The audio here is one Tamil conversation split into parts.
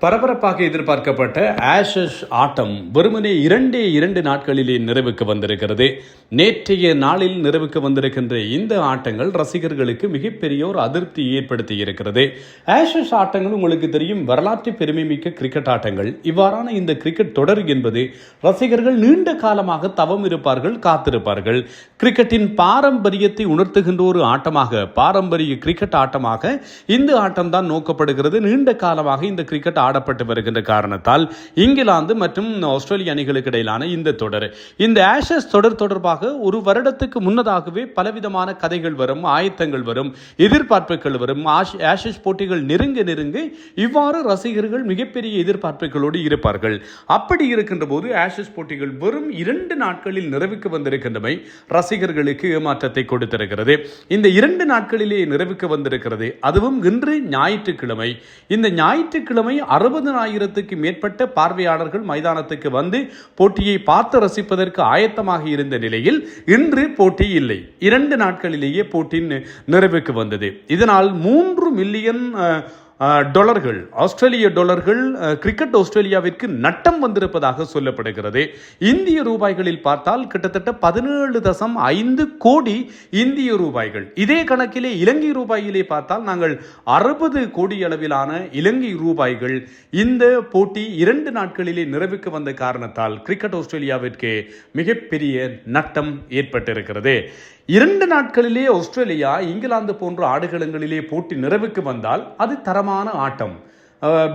பரபரப்பாக எதிர்பார்க்கப்பட்ட ஆஷஸ் ஆட்டம் வெறுமனே இரண்டு நாட்களிலே நிறைவுக்கு வந்திருக்கிறது. நேற்றைய நாளில் நிறைவுக்கு வந்திருக்கின்ற இந்த ஆட்டங்கள் ரசிகர்களுக்கு மிகப்பெரிய ஒரு அதிருப்தி ஏற்படுத்தி இருக்கிறது. ஆஷஸ் ஆட்டங்கள் உங்களுக்கு தெரியும், வரலாற்று பெருமைமிக்க கிரிக்கெட் ஆட்டங்கள். இவ்வாறான இந்த கிரிக்கெட் தொடர் என்பது ரசிகர்கள் நீண்ட காலமாக தவம் இருப்பார்கள், காத்திருப்பார்கள். கிரிக்கெட்டின் பாரம்பரியத்தை உணர்த்துகின்ற ஒரு ஆட்டமாக, பாரம்பரிய கிரிக்கெட் ஆட்டமாக இந்த ஆட்டம் தான் நோக்கப்படுகிறது. நீண்ட காலமாக இந்த கிரிக்கெட் ஆடப்பட்டு வருகின்ற காரணத்தால் இங்கிலாந்து மற்றும் ஆஸ்திரேலிய அணிகளுக்கு இடையிலான இந்த தொடர், இந்த ஆஷஸ் தொடர் தொடர்பாக ஒரு வருடத்துக்கு முன்னதாகவே பலவிதமான கதைகள் வரும், ஆயத்தங்கள் வரும், எதிர்பார்ப்புகள் வரும். ஆஷஸ் போட்டிகள் நெருங்க இவ்வாறு ரசிகர்கள் மிகப்பெரிய எதிர்பார்ப்புகளோடு இருப்பார்கள். அப்படி இருக்கின்ற போது ஆஷஸ் போட்டிகள் வெறும் 2 நாட்களில் நிறைவுக்கு வந்திருக்கின்றமை ரசிகர்களுக்கு ஏமாற்றத்தை கொடுத்திருக்கிறது. இந்த 2 நாட்களிலே நிறைவுக்கு வந்திருக்கிறது. அதுவும் இன்று ஞாயிற்றுக்கிழமை. இந்த ஞாயிற்றுக்கிழமை 60,000க்கு மேற்பட்ட பார்வையாளர்கள் மைதானத்துக்கு வந்து போட்டியை பார்த்து ரசிப்பதற்கு ஆயத்தமாக இருந்த நிலையில் இன்று போட்டி இல்லை. 2 நாட்களிலேயே போட்டி நிறைவுக்கு வந்தது. இதனால் 3 மில்லியன் டாலர்கள், ஆஸ்திரேலிய டாலர்கள் கிரிக்கெட் ஆஸ்திரேலியாவிற்கு நட்டம் வந்திருப்பதாக சொல்லப்படுகிறது. இந்திய ரூபாய்களில் பார்த்தால் கிட்டத்தட்ட 17.5 கோடி இந்திய ரூபாய்கள். இதே கணக்கிலே இலங்கை ரூபாயிலே பார்த்தால் நாங்கள் 60 கோடி அளவிலான இலங்கை ரூபாய்கள். இந்த போட்டி 2 நாட்களிலே நிறைவுக்கு வந்த காரணத்தால் கிரிக்கெட் ஆஸ்திரேலியாவிற்கு மிகப்பெரிய நட்டம் ஏற்பட்டிருக்கிறது. 2 நாட்களிலே ஆஸ்திரேலியா, இங்கிலாந்து போன்ற ஆடுகளங்களிலே போட்டி நிறைவுக்கு வந்தால் அது தரமான ஆட்டம்,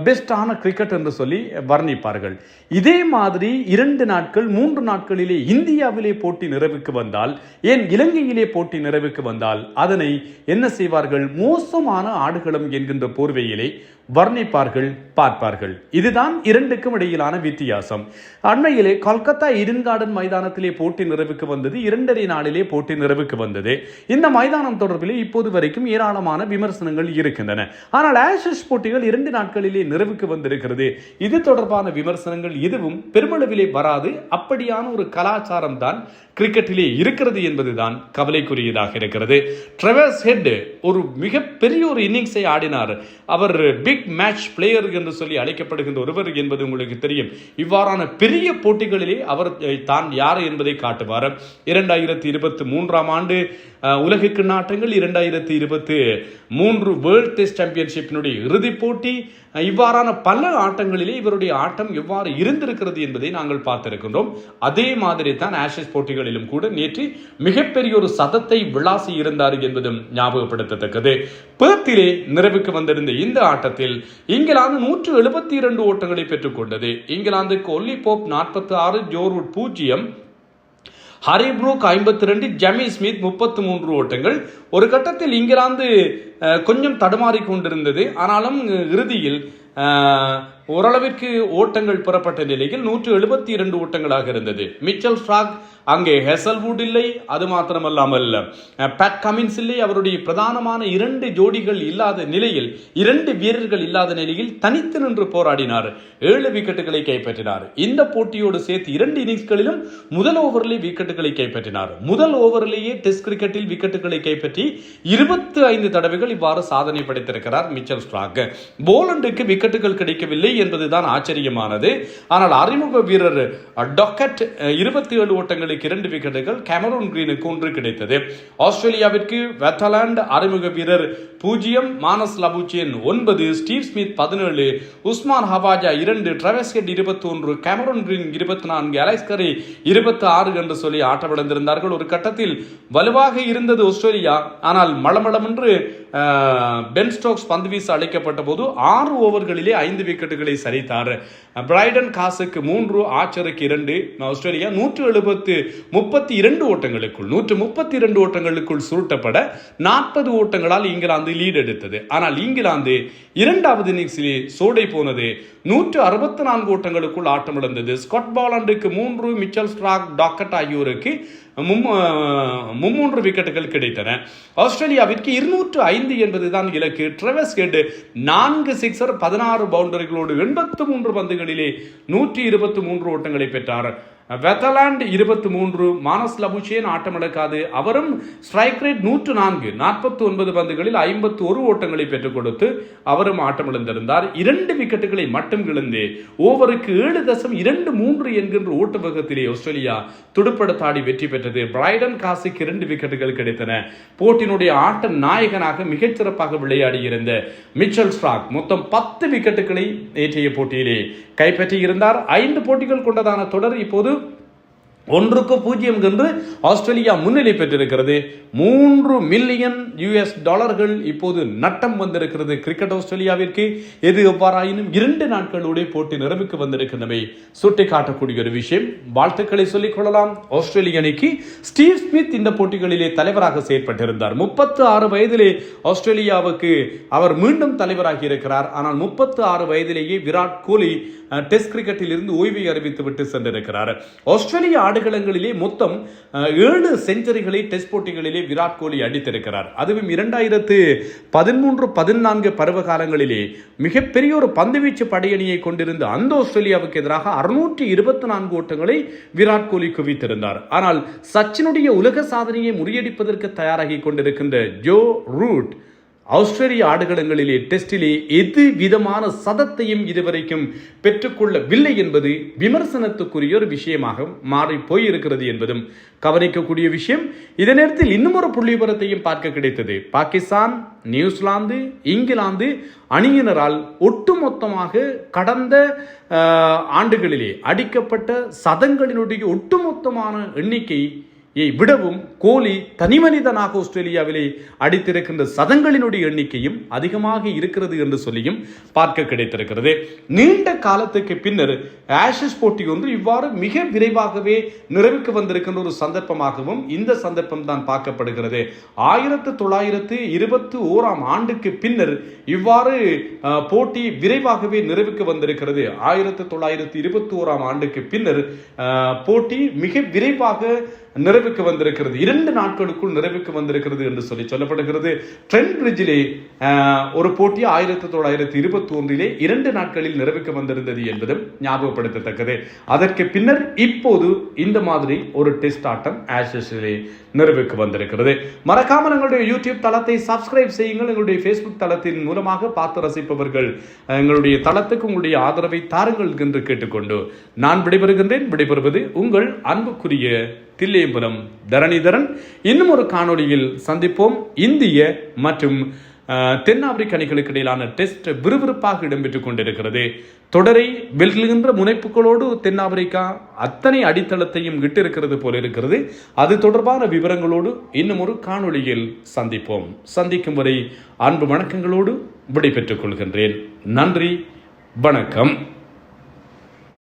பெஸ்டான கிரிக்கெட் என்று சொல்லி வர்ணிப்பார்கள். இதே மாதிரி 2 நாட்கள் 3 நாட்களிலே இந்தியாவிலே போட்டி நிறைவுக்கு வந்தால், ஏன் இலங்கையிலே போட்டி நிறைவுக்கு வந்தால் அதனை என்ன செய்வார்கள்? மோசமான ஆடுகளம் என்கின்ற போர்வையிலே வர்ணிப்பார்கள், பார்ப்பார்கள். இதுதான் 2க்கும் இடையிலான வித்தியாசம். அண்மையிலே கொல்கத்தா ஈடன் கார்டன் மைதானத்திலே போட்டி நிறைவுக்கு வந்தது. 2.5 நாளிலே போட்டி நிறைவுக்கு வந்தது. இந்த மைதானம் தொடர்பிலே இப்போது வரைக்கும் ஏராளமான விமர்சனங்கள் இருக்கின்றன. ஆனால் ஆஷஸ் போட்டிகள் 2 நாட்களிலே நிறைவுக்கு வந்திருக்கிறது. இது தொடர்பான விமர்சனங்கள் எதுவும் பெருமளவிலே வராது. அப்படியான ஒரு கலாச்சாரம் தான் கிரிக்கெட்டிலே இருக்கிறது என்பதுதான் கவலைக்குரியதாக இருக்கிறது. ட்ரெவர்ஸ் ஹெட் ஒரு மிகப்பெரிய ஒரு இன்னிங்ஸை ஆடினார். அவர் பிக் மேட்ச் பிளேயர் என்று சொல்லி அழைக்கப்படுகின்ற ஒருவர் என்பது உங்களுக்கு தெரியும். இவ்வாறான பெரிய போட்டிகளிலே அவர் தான் யார் என்பதை காட்டுவார். 2023ஆம் ஆண்டு உலகக்கிண்ண ஆட்டங்கள், 2023 வேர்ல்ட் டெஸ்ட் சாம்பியன்ஷிப்பினுடைய இறுதிப் போட்டி, இவ்வாறான பல ஆட்டங்களிலே இவருடைய ஆட்டம் எவ்வாறு இருந்திருக்கிறது என்பதை நாங்கள் பார்த்திருக்கின்றோம். அதே மாதிரி தான் ஆஷஸ் போட்டிகளிலும் கூட நேற்று மிகப்பெரிய ஒரு சதத்தை விளாசி இருந்தார் என்பதும் ஞாபகப்படுத்தத்தக்கது. பெர்த்திலே நிறைவுக்கு வந்திருந்த இந்த ஆட்டத்தில் இங்கிலாந்து 172 ஓட்டங்களை பெற்றுக் கொண்டது. இங்கிலாந்துக்கு ஒல்லி போப் 46, ஜோர்வுட் 0, ஹரி ப்ரூக் 52, ஜமி ஸ்மித் 33 ஓட்டங்கள். ஒரு கட்டத்தில் இங்கிலாந்து கொஞ்சம் தடுமாறி கொண்டிருந்தது. ஆனாலும் இறுதியில் ஓரளவிற்கு ஓட்டங்கள் பெறப்பட்ட நிலையில் 172 ஓட்டங்களாக இருந்தது. மிச்சல் ஸ்டார்க், அங்கே ஹெசல்வுட் இல்லை, அது மாத்திரமல்லாமல் பேட் கமின்ஸ் இல்லை. அவருடைய பிரதானமான 2 ஜோடிகள் இல்லாத நிலையில், 2 வீரர்கள் இல்லாத நிலையில் தனித்து நின்று போராடினார். 7 விக்கெட்டுகளை கைப்பற்றினார். இந்த போட்டியோடு சேர்த்து 2 இன்னிங்ஸ்களிலும் முதல் ஓவரிலே விக்கெட்டுகளை கைப்பற்றினார். முதல் ஓவரிலேயே டெஸ்ட் கிரிக்கெட்டில் விக்கெட்டுகளை கைப்பற்றி 25 தடவைகள் இவ்வாறு சாதனை படைத்திருக்கிறார் மிச்சல் ஸ்டார்க். போலண்டுக்கு விக்கெட்டுகள் கிடைக்கவில்லை என்பதுதான் ஆச்சரியமானது. ஆனால் அறிமுக வீரர் டொக்கட் 27 ஓட்டங்களுக்கு 2 விக்கெட்டுகள், கேமரூன் கிரீனுக்கு 1 கிடைத்தது. ஆஸ்திரேலியாவிற்கு வெத்தலாண்ட் அறிமுக வீரர் 0, Marnus Labuschagne 9, Steve Smith 17, Usman Khawaja 2, Travis Head 21, Cameron Green 24, Alex Carey 26 என்று சொல்லி ஆட்டமிழந்திருந்தார்கள். ஒரு கட்டத்தில் வலுவாக இருந்தது ஆஸ்திரேலியா. ஆனால் மளமளமென்று பென் ஸ்டோக்ஸ் பந்து வீச அழைக்கப்பட்ட போது 6 ஓவர்களிலே 5 விக்கெட்டுகளை சரித்தார். பிரைடன் காசுக்கு 3, ஆர்ச்சருக்கு 2. ஆஸ்திரேலியா 132 ஓட்டங்களுக்குள் சுருட்டப்பட 40 ஓட்டங்களால் இங்கிலாந்து லீட் எடுத்தது. ஆனால் இங்கிலாந்து 2வது இன்னிங்ஸிலே சோடை போனது. 164 ஓட்டங்களுக்குள் ஆட்டமிழந்தது. ஸ்காட் பாலண்டுக்கு 3, மிச்சல் ஸ்டார்க், டாக்கட் ஆகியோருக்கு 3 விக்கெட்டுகள் கிடைத்தன. ஆஸ்திரேலியாவிற்கு 205 என்பதுதான் இலக்கு. ட்ரெவர்ஸ் ஹெட் 4 சிக்ஸர், 16 பவுண்டரிகளோடு 83 பந்துகளிலே 123 ஓட்டங்களை பெற்றார். வெத்தலாண்ட் 23, மானஸ் லபுஷேன் ஆட்டமிழக்காது. அவரும் ஸ்ட்ரைக் ரேட் 104, 49 பந்துகளில் 51 ஓட்டங்களை பெற்றுக் கொடுத்து அவரும் ஆட்டமிழந்திருந்தார். 2 விக்கெட்டுகளை மட்டும் இழந்து ஓவருக்கு 7.23 என்கின்ற ஓட்ட வேகத்திலே ஆஸ்திரேலியா துடுப்படுத்தாடி வெற்றி பெற்றது. பிரைடன் காசிக்கு 2 விக்கெட்டுகள் கிடைத்தன. போட்டியினுடைய ஆட்ட நாயகனாக மிகச்சிறப்பாக விளையாடியிருந்த மிச்சல் ஸ்டார்க் மொத்தம் 10 விக்கெட்டுகளை நேற்றைய போட்டியிலே கைப்பற்றியிருந்தார். 5 போட்டிகள் கொண்டதான தொடர் இப்போது 1-0 என்று ஆஸ்திரேலியா முன்னிலை பெற்றிருக்கிறது. $3 மில்லியன் இப்போது நட்டம் வந்திருக்கிறது கிரிக்கெட் ஆஸ்திரேலியாவிற்கு. எது எவ்வாறாயினும் 2 நாட்களுடைய போட்டி நிறைவுக்கு வந்திருக்கின்றவை சுட்டி காட்டக்கூடிய ஒரு விஷயம். வாழ்த்துக்களை சொல்லிக் கொள்ளலாம் ஆஸ்திரேலிய அணிக்கு. ஸ்டீவ் ஸ்மித் இந்த போட்டிகளிலே தலைவராக செயற்பட்டிருந்தார். 36 வயதிலே ஆஸ்திரேலியாவுக்கு அவர் மீண்டும் தலைவராகி இருக்கிறார். ஆனால் 36 வயதிலேயே விராட் கோலி டெஸ்ட் கிரிக்கெட்டில் இருந்து ஓய்வை அறிவித்துவிட்டு சென்றிருக்கிறார். ஆஸ்திரேலிய ஆடுகளங்களிலே மொத்தம் 7 செஞ்சுரிகளை டெஸ்ட் போட்டிகளிலே விராட் கோலி அடித்திருக்கிறார். அதுவும் 2013-14 பருவ காலங்களிலே மிகப்பெரிய ஒரு பந்துவீச்சு படையணியை கொண்டிருந்த அந்த ஆஸ்திரேலியாவுக்கு எதிராக 624 ஓட்டங்களை விராட் கோலி குவித்திருந்தார். ஆனால் சச்சினுடைய உலக சாதனையை முறியடிப்பதற்கு தயாராகி கொண்டிருக்கின்ற ஜோ ரூட் ஆஸ்திரேலிய ஆடுகளங்களிலே டெஸ்டிலே எது விதமான சதத்தையும் இதுவரைக்கும் பெற்றுக்கொள்ளவில்லை என்பது விமர்சனத்துக்குரிய ஒரு விஷயமாக மாறி போயிருக்கிறது என்பதும் கவனிக்கக்கூடிய விஷயம். இதே நேரத்தில் இன்னும் ஒரு புள்ளிவிவரத்தையும் பார்க்க கிடைத்தது. பாகிஸ்தான், நியூசிலாந்து, இங்கிலாந்து அணியினரால் ஒட்டுமொத்தமாக கடந்த ஆண்டுகளிலே அடிக்கப்பட்ட சதங்களினுடைய ஒட்டுமொத்தமான எண்ணிக்கை விடவும் கோலி தனிமனிதனாக ஆஸ்திரேலியாவிலே அடித்திருக்கின்ற சதங்களினுடைய எண்ணிக்கையும் அதிகமாக இருக்கிறது என்று சொல்லியும் பார்க்க கிடைத்திருக்கிறது. நீண்ட காலத்துக்கு பின்னர் ஆஷஸ் போட்டி ஒன்று இவ்வாறு மிக விரைவாகவே நிறைவுக்கு வந்திருக்கின்ற ஒரு சந்தர்ப்பமாகவும் இந்த சந்தர்ப்பம் தான் பார்க்கப்படுகிறது. 1921 ஆண்டுக்கு பின்னர் இவ்வாறு போட்டி விரைவாகவே நிறைவுக்கு வந்திருக்கிறது. 1921 ஆண்டுக்கு பின்னர் போட்டி மிக விரைவாக நிறைவுக்கு வந்திருக்கிறது. 2 நாட்களுக்குள் நிறைவுக்கு வந்திருக்கிறது என்று சொல்லப்படுகிறது. ட்ரெண்ட் பிரிட்ஜிலே ஒரு போட்டி 1921 2 நாட்களில் நிறைவுக்கு வந்திருந்தது என்பதும் ஞாபகப்படுத்தத்தக்கது. அதற்கு பின்னர் இப்போது இந்த மாதிரி ஒரு டெஸ்ட் ஆட்டம் ஆஷஸிலே நிறைவுக்கு வந்திருக்கிறது. மறக்காமல் எங்களுடைய யூடியூப் தளத்தை சப்ஸ்கிரைப் செய்யுங்கள். எங்களுடைய ஃபேஸ்புக் தளத்தின் மூலமாக பார்த்து ரசிப்பவர்கள் எங்களுடைய தளத்துக்கு உங்களுடைய ஆதரவை தாருங்கள் என்று கேட்டுக்கொண்டு நான் விடைபெறுகின்றேன். விடைபெறுவது உங்கள் அன்புக்குரிய தில்லையம்பலம் தரணிதரன். இன்னும் ஒரு காணொளியில் சந்திப்போம். இந்திய மற்றும் தென்னாப்பிரிக்க அணிகளுக்கு இடையிலான டெஸ்ட் விறுவிறுப்பாக இடம்பெற்றுக் கொண்டிருக்கிறது. தொடரை வெல்கின்ற முனைப்புகளோடு தென்னாப்பிரிக்கா அத்தனை அடித்தளத்தையும் இட்டிருக்கிறது போல இருக்கிறது. அது தொடர்பான விவரங்களோடு இன்னும் ஒரு காணொளியில் சந்திப்போம். சந்திக்கும் வரை அன்பு வணக்கங்களோடு விடைபெற்றுக் கொள்கின்றேன். நன்றி, வணக்கம்.